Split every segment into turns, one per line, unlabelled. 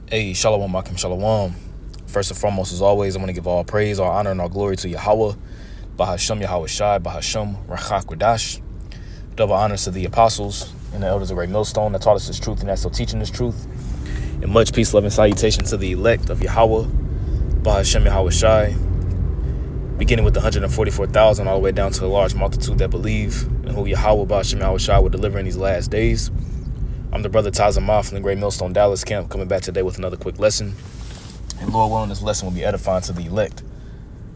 Hey, Shalom, Makim, Shalom. First and foremost, as always, I want to give all praise, all honor, and all glory to Yahweh, Bahashem Yahweh Shai, Bahashem Rachak Quadash. Double honors to the apostles and the elders of Great Millstone that taught us this truth and that's still teaching this truth. And much peace, love, and salutation to the elect of Yahweh, Bahashem Yahweh Shai, beginning with the 144,000 all the way down to the large multitude that believe in who Yahweh, Bahashem Yahweh Shai will deliver in these last days. I'm the brother Tazamah from the Great Millstone Dallas camp, coming back today with another quick lesson. And Lord willing, this lesson will be edifying to the elect.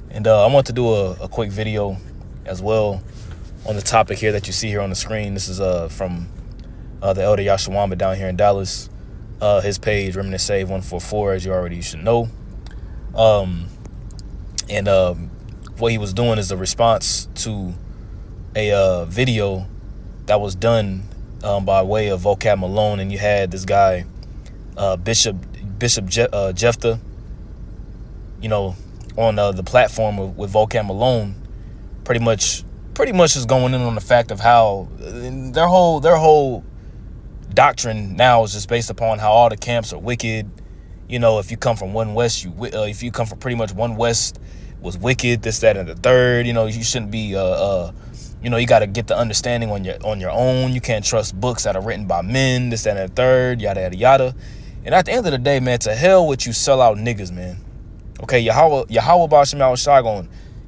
And I want to do a quick video as well on the topic here that you see here on the screen. This is from the elder Yashawamba down here in Dallas. His page, Remnant Save 144, as you already should know. What he was doing is a response to a video that was done by way of Vocab Malone, and you had this guy, Bishop Jephthah, on the platform with Vocab Malone, pretty much is going in on the fact of how their whole doctrine now is just based upon how all the camps are wicked. If you come from one West, if you come from pretty much one West was wicked, this, that, and the third. You shouldn't be you got to get the understanding on your own. You can't trust books that are written by men, this, that, and the third, yada, yada, yada. And at the end of the day, man, to hell with you sellout niggas, man. Okay, Yahweh Ba'ashem Yahweh Shai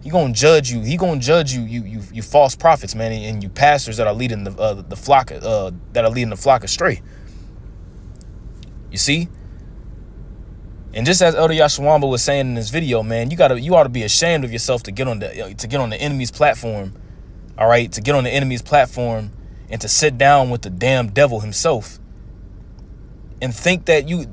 he gonna judge you. He gonna judge you false prophets, man, and you pastors that are leading the flock astray. You see? And just as Elder Yashawamba was saying in this video, man, you ought to be ashamed of yourself to get on the enemy's platform. All right, to get on the enemy's platform and to sit down with the damn devil himself and think that you're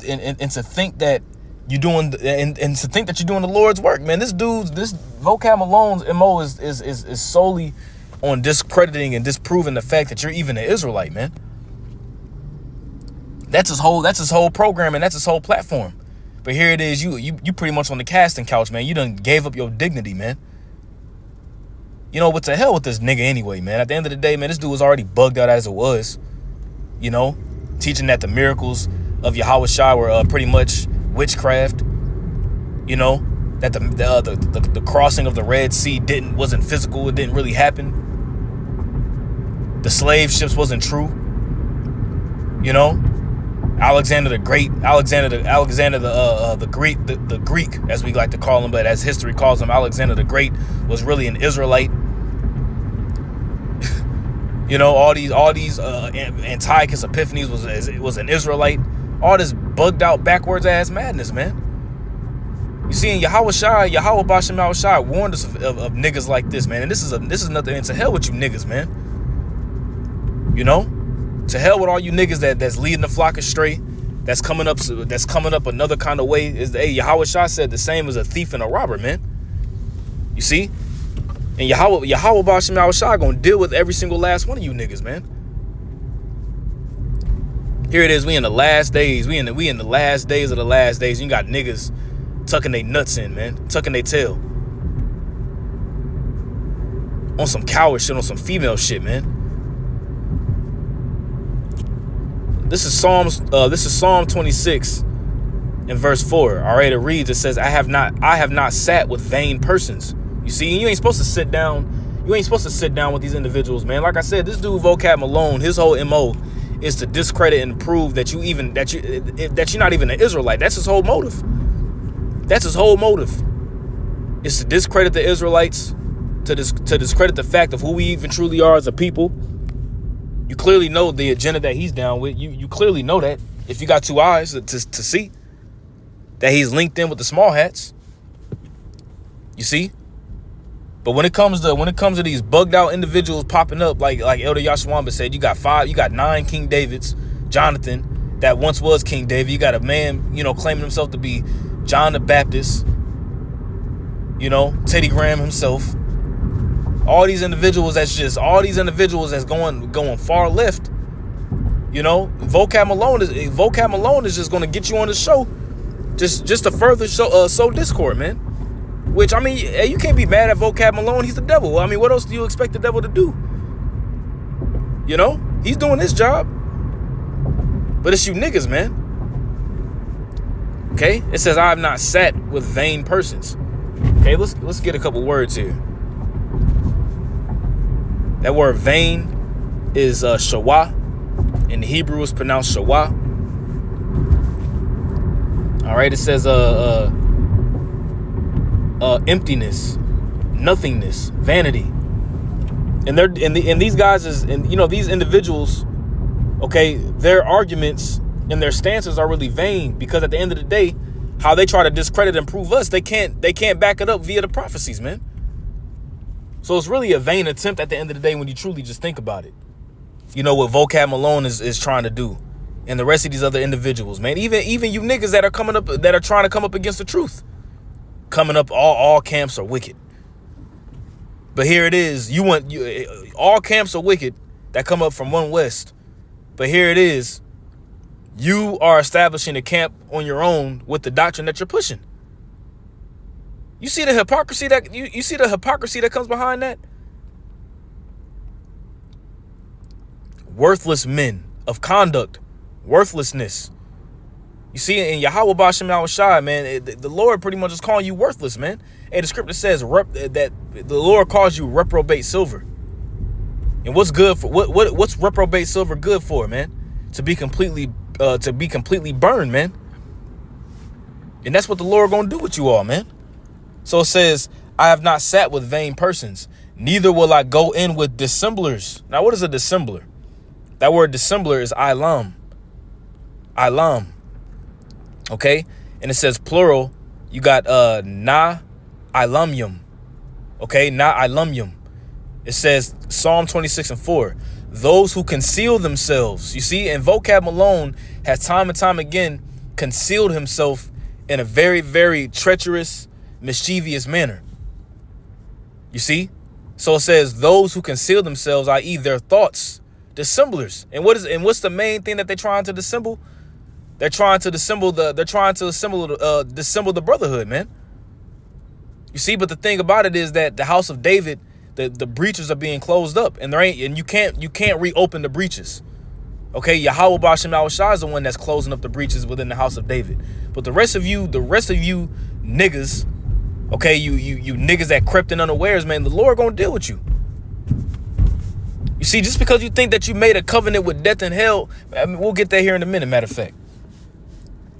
doing the Lord's work, man. This Vocab Malone's MO is solely on discrediting and disproving the fact that you're even an Israelite, man. That's his whole program, and that's his whole platform. But here it is, you pretty much on the casting couch, man. You done gave up your dignity, man. What the hell with this nigga anyway, man? At the end of the day, man, this dude was already bugged out as it was. Teaching that the miracles of Yahweh Shai were pretty much witchcraft. That the crossing of the Red Sea wasn't physical. It didn't really happen. The slave ships wasn't true. Alexander the Great, the Greek, as we like to call him, but as history calls him, Alexander the Great was really an Israelite. All these Antiochus Epiphanes was an Israelite. All this bugged out backwards ass madness, man. You see, in Yahweh Ba'ashem Yahweh Shai warned us of niggas like this, man. And this is nothing. And to hell with you niggas, man. To hell with all you niggas that's leading the flock astray, that's coming up another kind of way. Yahweh Shai said the same as a thief and a robber, man. You see? And Yahweh Ba'ashem Yahweh Shai gonna deal with every single last one of you niggas, man. Here it is, we in the last days. We in the last days of the last days. You got niggas tucking their nuts in, man. Tucking their tail. On some coward shit, on some female shit, man. This is Psalm 26 in verse 4. All right, it reads, it says, I have not sat with vain persons. You see, you ain't supposed to sit down with these individuals, man. Like I said, this dude Vocab Malone, his whole MO is to discredit and prove that you're not even an Israelite. That's his whole motive. That's his whole motive. Is to discredit the Israelites, to discredit the fact of who we even truly are as a people. You clearly know the agenda that he's down with. You clearly know that if you got two eyes to see that he's linked in with the small hats. You see? But when it comes to these bugged out individuals popping up, like Elder Yashawamba said, you got 9 King Davids, Jonathan, that once was King David. You got a man, claiming himself to be John the Baptist, Teddy Graham himself. All these individuals that's going far left. Vocab Malone is just gonna get you on the show, just to further sow discord, man. Which, I mean, you can't be mad at Vocab Malone. He's the devil. I mean, what else do you expect the devil to do? He's doing his job. But it's you niggas, man. Okay, it says, I have not sat with vain persons. Okay, let's get a couple words here. That word vain is shawah. In the Hebrew, it's pronounced shawah. All right, it says emptiness, nothingness, vanity. And these guys these individuals, okay, their arguments and their stances are really vain, because at the end of the day, how they try to discredit and prove us, they can't back it up via the prophecies, man. So it's really a vain attempt at the end of the day when you truly just think about it. You know what Vocab Malone is trying to do, and the rest of these other individuals, man. Even you niggas that are coming up, that are trying to come up against the truth, coming up, all camps are wicked. But here it is, all camps are wicked that come up from One West. But here it is, you are establishing a camp on your own with the doctrine that you're pushing. You see the hypocrisy that you see the hypocrisy that comes behind that? Worthless men of conduct, worthlessness. You see, in Yahweh Bashem Yahushai, man, the Lord pretty much is calling you worthless, man. And the scripture says that the Lord calls you reprobate silver. And what's good for what's reprobate silver good for, man? To be completely burned, man. And that's what the Lord gonna do with you all, man. So it says, I have not sat with vain persons, neither will I go in with dissemblers. Now, what is a dissembler? That word dissembler is ilam. Ilam. Okay? And it says plural. You got na ilamyum. Okay? Na ilamyum. It says Psalm 26:4. Those who conceal themselves. You see, and Vocab Malone has time and time again concealed himself in a very, very treacherous, mischievous manner. You see? So it says those who conceal themselves, i.e. their thoughts, dissemblers. And what's the main thing that they're trying to dissemble? They're trying to dissemble the brotherhood, man. You see, but the thing about it is that the house of David, the breaches are being closed up, and you can't reopen the breaches. Okay, Yahweh Bashem Yahushua is the one that's closing up the breaches within the house of David. But the rest of you niggas, okay, you niggas that crept in unawares, man, the Lord gonna deal with you. You see, just because you think that you made a covenant with death and hell, I mean, we'll get there here in a minute, matter of fact.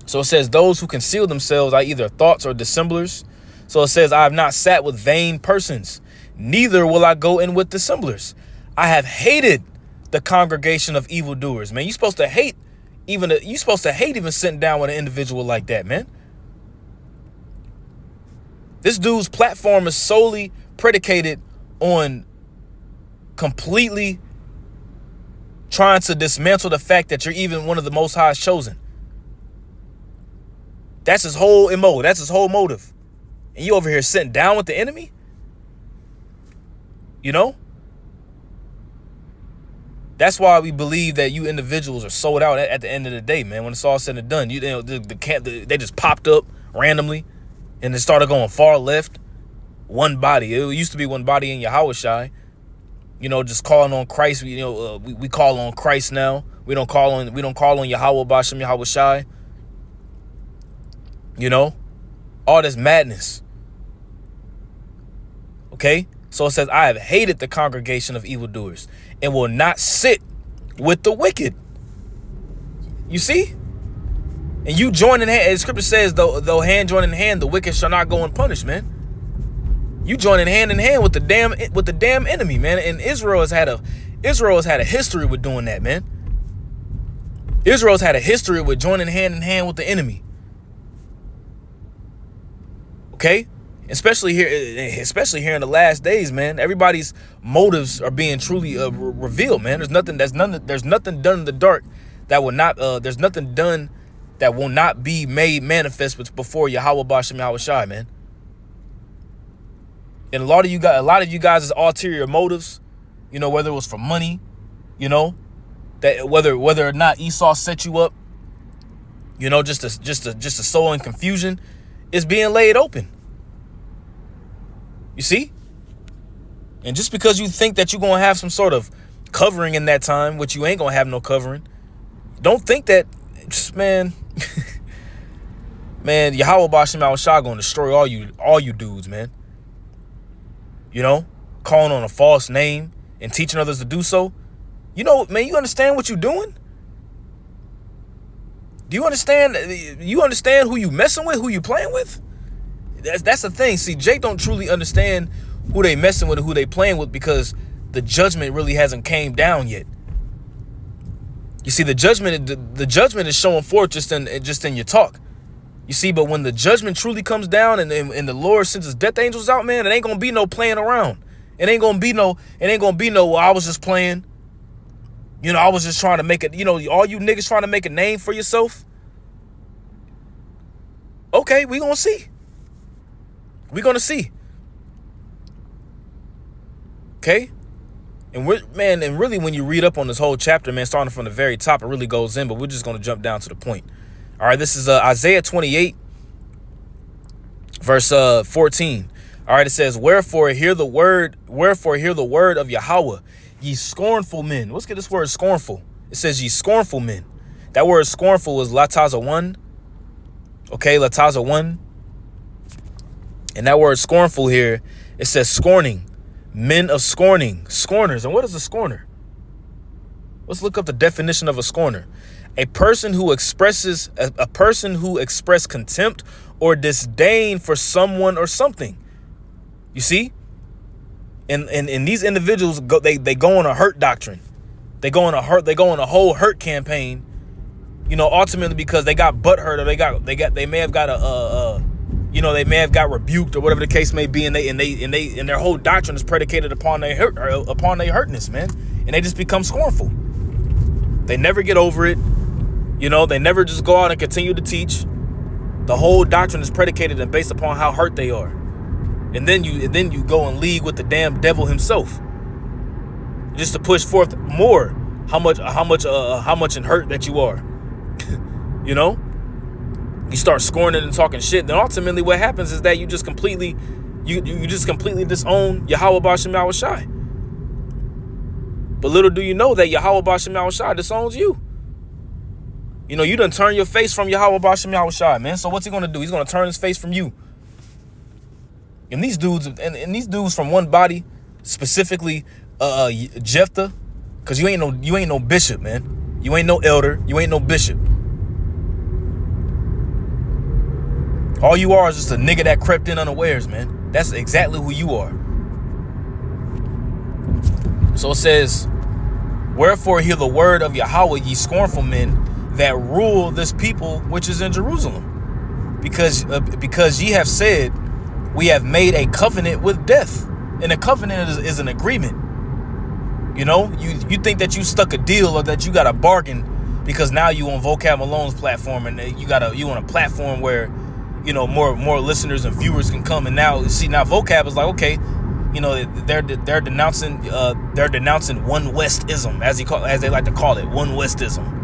So it says those who conceal themselves are either thoughts or dissemblers. So it says, I have not sat with vain persons, neither will I go in with dissemblers. I have hated the congregation of evildoers. Man, you're supposed to hate even sitting down with an individual like that, man. This dude's platform is solely predicated on completely trying to dismantle the fact that you're even one of the Most High's chosen. That's his whole MO. That's his whole motive. And you over here sitting down with the enemy? You know? That's why we believe that you individuals are sold out at the end of the day, man. When it's all said and done, they just popped up randomly and they started going far left. One body. It used to be one body in Yahushai. You know, just calling on Christ. We call on Christ now. We don't call on Yahweh Bashem Yahushai. You know, all this madness. Okay, so it says, I have hated the congregation of evildoers and will not sit with the wicked. You see? And you join in hand, as scripture says, though hand join in hand, the wicked shall not go unpunished, man. You join in hand with the damn enemy, man. And Israel has had a history with doing that, man. Israel's had a history with joining hand in hand with the enemy. Okay? Especially here in the last days, man. Everybody's motives are being truly revealed, man. There's nothing done in the dark that will not there's nothing done that will not be made manifest before Yahweh Bashem Yahushai, man. And a lot of you guys' ulterior motives, you know, whether it was for money, you know, that whether or not Esau set you up, you know, just to sow in confusion, is being laid open. You see? And just because you think that you're going to have some sort of covering in that time, which you ain't going to have no covering, don't think that, man, man, Yahweh Bashim Al-Shah gonna destroy all you dudes, man. You know, calling on a false name and teaching others to do so. You know, man, you understand what you're doing? Do you understand? You understand who you messing with, who you playing with? That's the thing. See, Jake don't truly understand who they messing with and who they playing with, because the judgment really hasn't came down yet. You see, the judgment is showing forth just in your talk. You see, but when the judgment truly comes down and the Lord sends his death angels out, man, it ain't gonna be no playing around. It ain't gonna be no, well, I was just playing. You know, I was just trying to make it, you know, all you niggas trying to make a name for yourself. Okay, we gonna see. We gonna see. Okay? And really when you read up on this whole chapter, man, starting from the very top, it really goes in, but we're just gonna jump down to the point. All right, this is Isaiah 28, verse 14. All right, it says, Wherefore hear the word of Yahweh, ye scornful men. Let's get this word scornful. It says, ye scornful men. That word scornful is lataza 1. Okay, lataza 1. And that word scornful here, it says scorning. Men of scorning. Scorners. And what is a scorner? Let's look up the definition of a scorner. A person who expresses contempt or disdain for someone or something. You see? And these individuals they go on a hurt doctrine. They go on a whole hurt campaign. You know, ultimately because they got butthurt, or they may have got they may have got rebuked, or whatever the case may be, and their whole doctrine is predicated upon their hurtness, man. And they just become scornful. They never get over it. You know, they never just go out and continue to teach. The whole doctrine is predicated and based upon how hurt they are. And then you go in league with the damn devil himself, just to push forth more how much in hurt that you are. You know, you start scorning and talking shit. Then ultimately, what happens is that you just completely disown Yahweh Bashim Yahushai. But little do you know that Yahweh Bashim Yahushai disowns you. You know, you done turn your face from Yahweh Bashim Yahushai, man. So what's he gonna do? He's gonna turn his face from you. And these dudes from one body, specifically Jephthah, because you ain't no bishop, man. You ain't no elder. You ain't no bishop. All you are is just a nigga that crept in unawares, man. That's exactly who you are. So it says, Wherefore hear the word of Yahweh, ye scornful men, that rule this people which is in Jerusalem. Because ye have said, we have made a covenant with death. And a covenant is an agreement. You know, you think that you stuck a deal, or that you got a bargain, because now you on Vocab Malone's platform, and you on a platform where, you know, more listeners and viewers can come. And now Vocab is like, okay, you know, they're denouncing one Westism, as they like to call it, one Westism.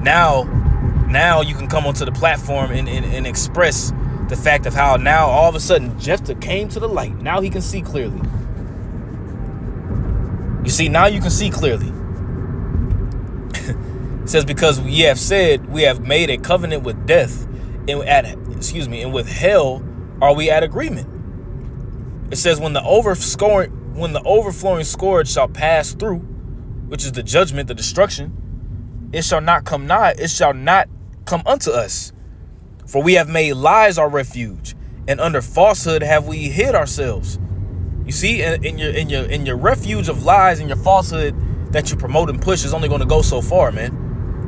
Now you can come onto the platform and express the fact of how now all of a sudden Jephthah came to the light. Now he can see clearly. You see, now you can see clearly. It says, because ye have said, we have made a covenant with death, and with hell are we at agreement. It says, when the overflowing scourge shall pass through, which is the judgment, the destruction, it shall not come nigh, it shall not come unto us. For we have made lies our refuge, and under falsehood have we hid ourselves. You see, in your refuge of lies and your falsehood that you promote and push is only going to go so far, man.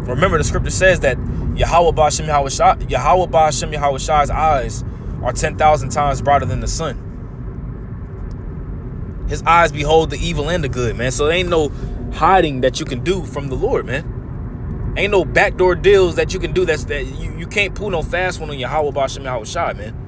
Remember, the scripture says that Yahweh Ba'Shem Yahushai's eyes are 10,000 times brighter than the sun. His eyes behold the evil and the good, man. So there ain't no hiding that you can do from the Lord, man. Ain't no backdoor deals that you can do. You can't pull no fast one on Yahweh Ba'Shem Yahushai, man.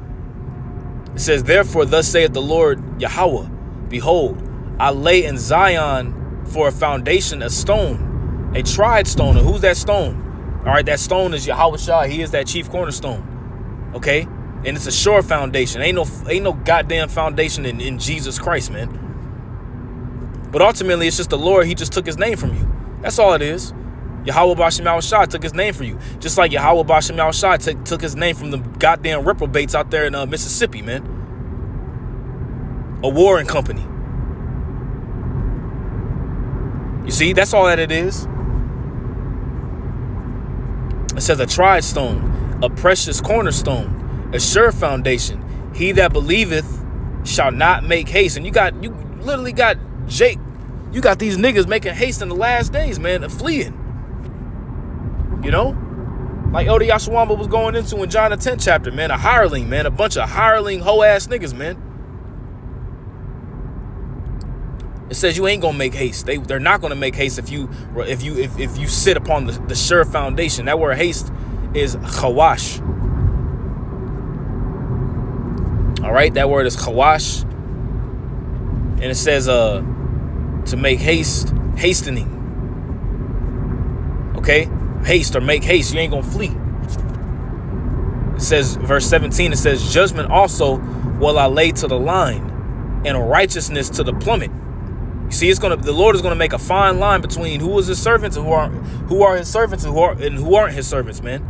It says, therefore, thus saith the Lord Yahweh, behold, I lay in Zion for a foundation, a stone, a tried stone. And who's that stone? All right, that stone is Yahweh Shah. He is that chief cornerstone. Okay? And it's a sure foundation. Ain't no goddamn foundation in Jesus Christ, man. But ultimately, it's just the Lord. He just took his name from you. That's all it is. Yahweh Bashem Shai took his name for you. Just like Yahweh Bashem Shai took his name from the goddamn reprobates out there in Mississippi, man. A warring company. You see, that's all that it is. It says a tried stone, a precious cornerstone, a sure foundation. He that believeth shall not make haste. And you literally got Jake. You got these niggas making haste in the last days, man, fleeing. You know? Like Elder Yashawamba was going into in John the 10th chapter, man. A hireling, man. A bunch of hireling hoe-ass niggas, man. It says you ain't gonna make haste. They're not gonna make haste if you sit upon the sure foundation. That word haste is chawash. All right, that word is chawash, and it says to make haste, hastening. Okay, haste or make haste. You ain't gonna flee. It says, verse 17. It says, judgment also will I lay to the line, and righteousness to the plummet. You see, the Lord is gonna make a fine line between who is his servants and who are his servants and who aren't his servants, man.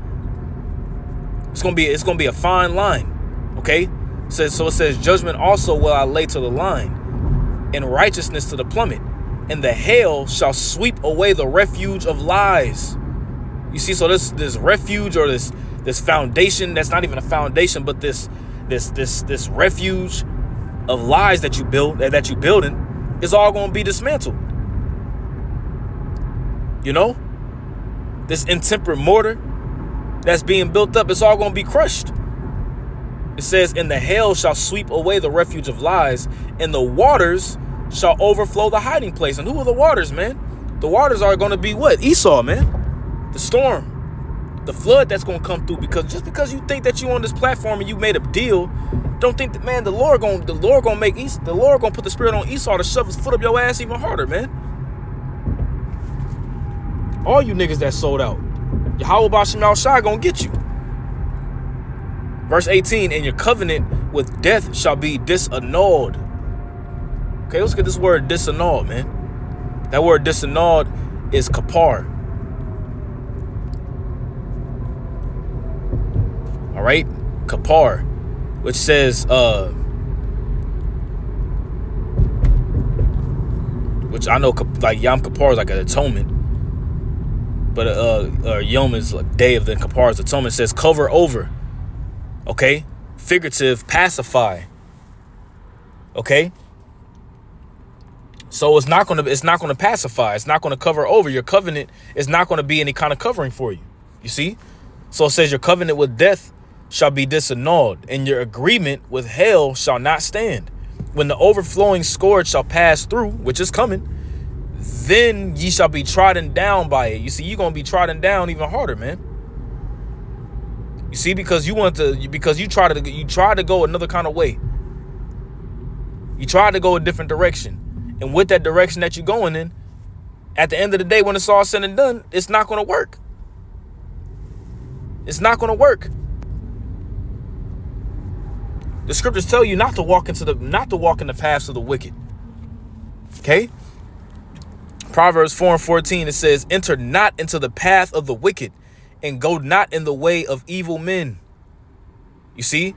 It's gonna be a fine line, okay? So it says, judgment also will I lay to the line, and righteousness to the plummet, and the hail shall sweep away the refuge of lies. You see, so this refuge or this foundation that's not even a foundation, but this refuge of lies that you building is all going to be dismantled. You know, this intemperate mortar that's being built up, it's all going to be crushed. It says, and the hail shall sweep away the refuge of lies, and the waters shall overflow the hiding place. And who are the waters, man? The waters are going to be what? Esau, man. The storm, the flood that's going to come through. Because just because you think that you on this platform and you made a deal, don't think that, man, the Lord gonna put the spirit on Esau to shove his foot up your ass even harder, man. All you niggas that sold out, Yahweh Bashem Shai gonna get you. Verse 18, and your covenant with death shall be disannulled. Okay, let's get this word disannulled, man. That word disannulled is kapar. All right, kapar, which says, which I know like Yom Kippur is like an atonement, but Yom is like day of the Kippar's atonement. It says cover over, okay, figurative, pacify, okay. So it's not gonna pacify. It's not gonna cover over. Your covenant is not gonna be any kind of covering for you. You see, so it says your covenant with death shall be disannulled, and your agreement with hell shall not stand. When the overflowing scourge shall pass through, which is coming, then ye shall be trodden down by it. You see, you're gonna be trodden down even harder, man. You see, because you tried to go another kind of way. You tried to go a different direction, and with that direction that you're going in, at the end of the day, when it's all said and done, it's not gonna work. It's not gonna work. The scriptures tell you not to walk in the paths of the wicked. Okay? Proverbs 4:14, it says, enter not into the path of the wicked, and go not in the way of evil men. You see?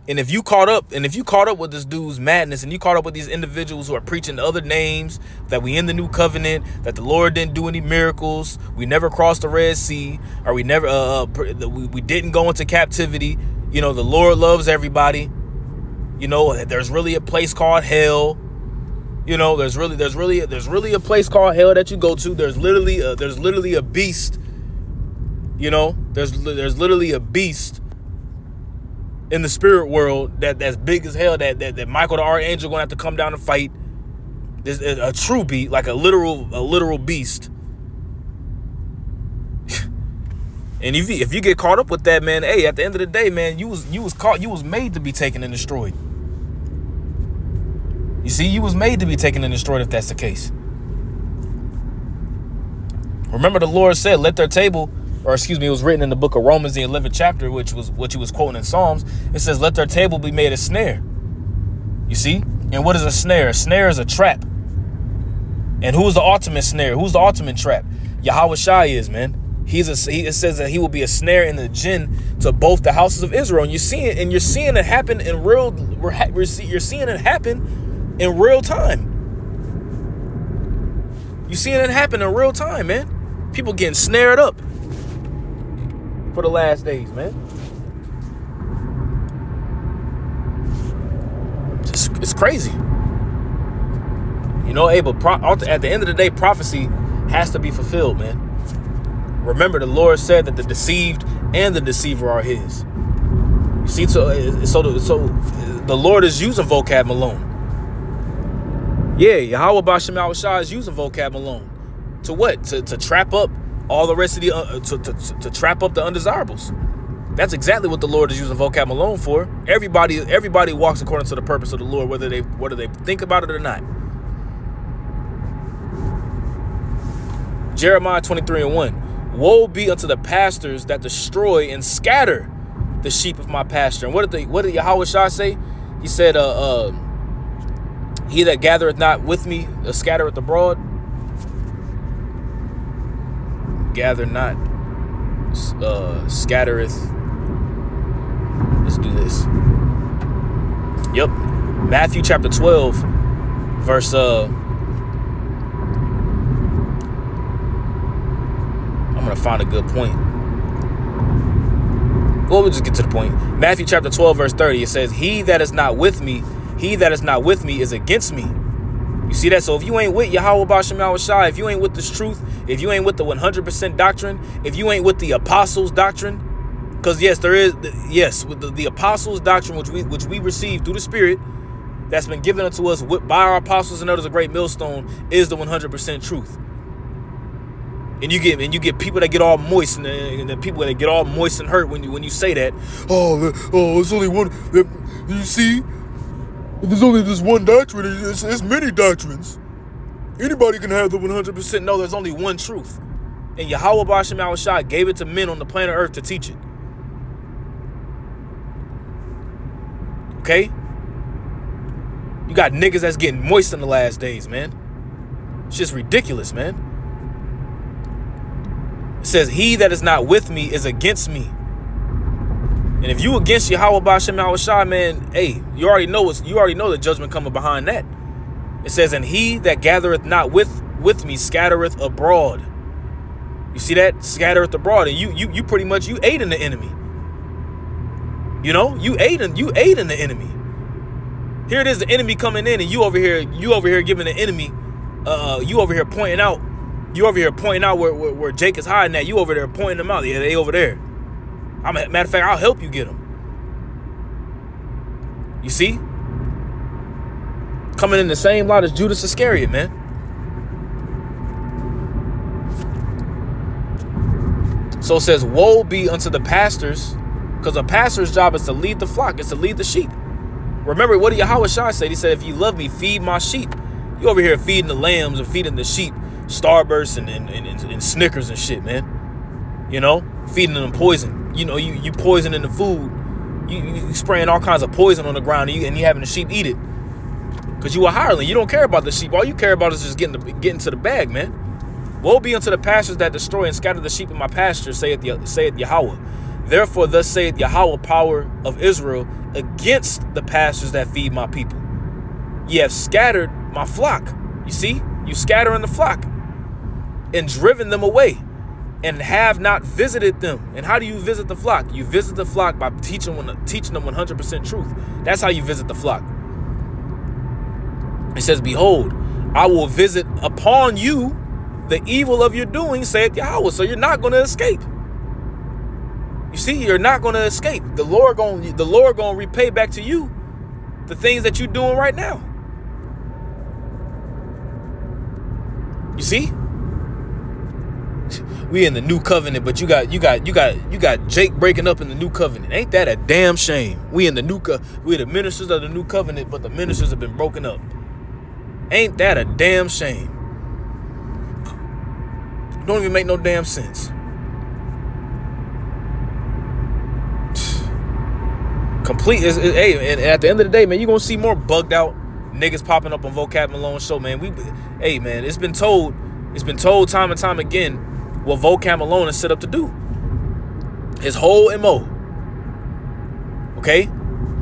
And if you caught up with this dude's madness, and you caught up with these individuals who are preaching other names, that we in the new covenant, that the Lord didn't do any miracles, we never crossed the Red Sea, or we never we didn't go into captivity. You know, the Lord loves everybody. You know, there's really a place called hell. You know, there's really a place called hell that you go to. There's literally a beast. You know, there's literally a beast in the spirit world that's big as hell that Michael the Archangel gonna have to come down and fight. There's a true beast, like a literal beast. And if you get caught up with that, man, hey, at the end of the day, man, you was made to be taken and destroyed. You see, you was made to be taken and destroyed if that's the case. Remember, the Lord said, let their table, or excuse me, it was written in the book of Romans, the 11th chapter, which was what he was quoting in Psalms. It says, let their table be made a snare. You see? And what is a snare? A snare is a trap. And who's the ultimate snare? Who's the ultimate trap? Yahweh Shai is, man. It says that he will be a snare and a gin to both the houses of Israel. And you're seeing it happen in real. You're seeing it happen in real time. You're seeing it happen in real time, man. People getting snared up for the last days, man. It's crazy. You know, but at the end of the day, prophecy has to be fulfilled, man. Remember, the Lord said that the deceived and the deceiver are his. You see, so the Lord is using vocab Malone. Yeah, Yahweh Bashem Yahushua is using vocab Malone. To what? To trap up all the rest of the to trap up the undesirables. That's exactly what the Lord is using vocab Malone for. Everybody walks according to the purpose of the Lord, whether they think about it or not. Jeremiah 23:1. Woe be unto the pastors that destroy and scatter the sheep of my pasture. And what did Yahweh Shah say? He said, he that gathereth not with me scattereth abroad. Gather not, scattereth. Let's do this. Yep. Matthew chapter 12, verse I'm going to find a good point. Well, we'll just get to the point. Matthew chapter 12, verse 30, it says, he that is not with me is against me. You see that? So if you ain't with Yahweh Bashem Yahushua, if you ain't with this truth, if you ain't with the 100% doctrine, if you ain't with the apostles' doctrine, because yes, there is, with the apostles' doctrine, which we received through the Spirit, that's been given unto us by our apostles and others, a great millstone, is the 100% truth. And you get people that get all moist, and the people that get all moist and hurt when you say that. Oh, it's only one. You see, there's only this one doctrine. It's many doctrines. Anybody can have the 100%. No, there's only one truth, and Yahweh Bashem Yahushua gave it to men on the planet Earth to teach it. Okay, you got niggas that's getting moist in the last days, man. It's just ridiculous, man. It says, he that is not with me is against me. And if you against Yahweh Bashem Yahushua, man, hey, you already know the judgment coming behind that. It says, and he that gathereth not with me scattereth abroad. You see that? Scattereth abroad. And you pretty much, you aiding the enemy. You know, you aiding the enemy. Here it is, the enemy coming in, and you over here giving the enemy, you over here pointing out where Jake is hiding at. You over there pointing them out. Yeah, they over there. Matter of fact, I'll help you get them. You see? Coming in the same lot as Judas Iscariot, man. So it says, woe be unto the pastors, because a pastor's job is to lead the flock, is to lead the sheep. Remember, what did Yahweh Shai say? He said, if you love me, feed my sheep. You over here feeding the lambs and feeding the sheep Starburst and Snickers and shit, man. You know, feeding them poison. You know, you poisoning the food. You spraying all kinds of poison on the ground, and you having the sheep eat it. Because you a hireling. You don't care about the sheep. All you care about is just getting to the bag, man. Woe be unto the pastors that destroy and scatter the sheep in my pasture, saith Yahweh. Therefore, thus saith Yahweh, power of Israel, against the pastors that feed my people. Ye have scattered my flock. You see? You scattering the flock and driven them away, and have not visited them. And how do you visit the flock? You visit the flock by teaching them 100% truth. That's how you visit the flock. It says, behold, I will visit upon you the evil of your doing, saith Yahweh. So you're not going to escape. You see, you're not going to escape. The Lord going to repay back to you the things that you're doing right now. You see? We in the new covenant, but you got Jake breaking up in the new covenant. Ain't that a damn shame? We the ministers of the new covenant, but the ministers have been broken up. Ain't that a damn shame? Don't even make no damn sense. Complete is, hey, and at the end of the day, man, you're gonna see more bugged out niggas popping up on Vocab Malone show, man. Hey man, it's been told It's been told time and time again what Volcam alone is set up to do. His whole MO. Okay?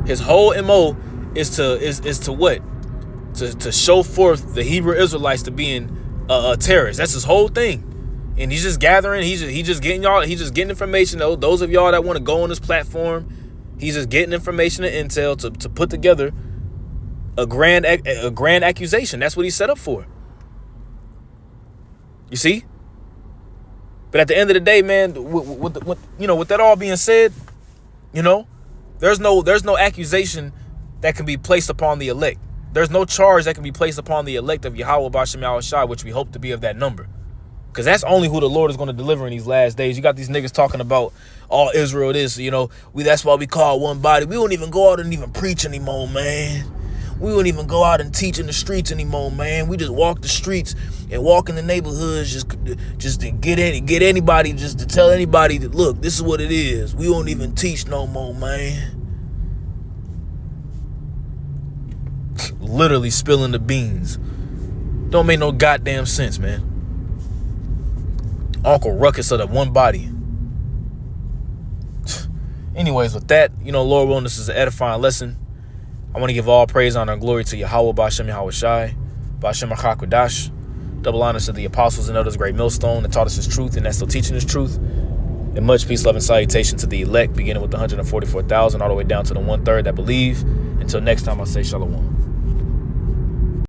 His whole MO is to what? To show forth the Hebrew Israelites to being terrorists. That's his whole thing. And he's just gathering, he's just getting y'all, he's just getting information. Those of y'all that want to go on this platform, he's just getting information and intel to put together a grand accusation. That's what he's set up for. You see? But at the end of the day, man, with that all being said, there's no accusation that can be placed upon the elect. There's no charge that can be placed upon the elect of Yahweh B'Shem Yahushua, which we hope to be of that number. Because that's only who the Lord is going to deliver in these last days. You got these niggas talking about all Israel this, that's why we call one body. We don't even go out and even preach anymore, man. We wouldn't even go out and teach in the streets anymore, man. We just walk the streets and walk in the neighborhoods just to get anybody, just to tell anybody that, look, this is what it is. We won't even teach no more, man. Literally spilling the beans. Don't make no goddamn sense, man. Uncle Ruckus of the one body. Anyways, with that, Lord willing, this is an edifying lesson. I want to give all praise, honor, and glory to Yahweh B'Shem Yahushai, B'Shem HaKadosh. Double honors to the apostles and others, great millstone that taught us his truth and that's still teaching his truth. And much peace, love, and salutation to the elect, beginning with the 144,000 all the way down to the 1/3 that believe. Until next time, I say shalom.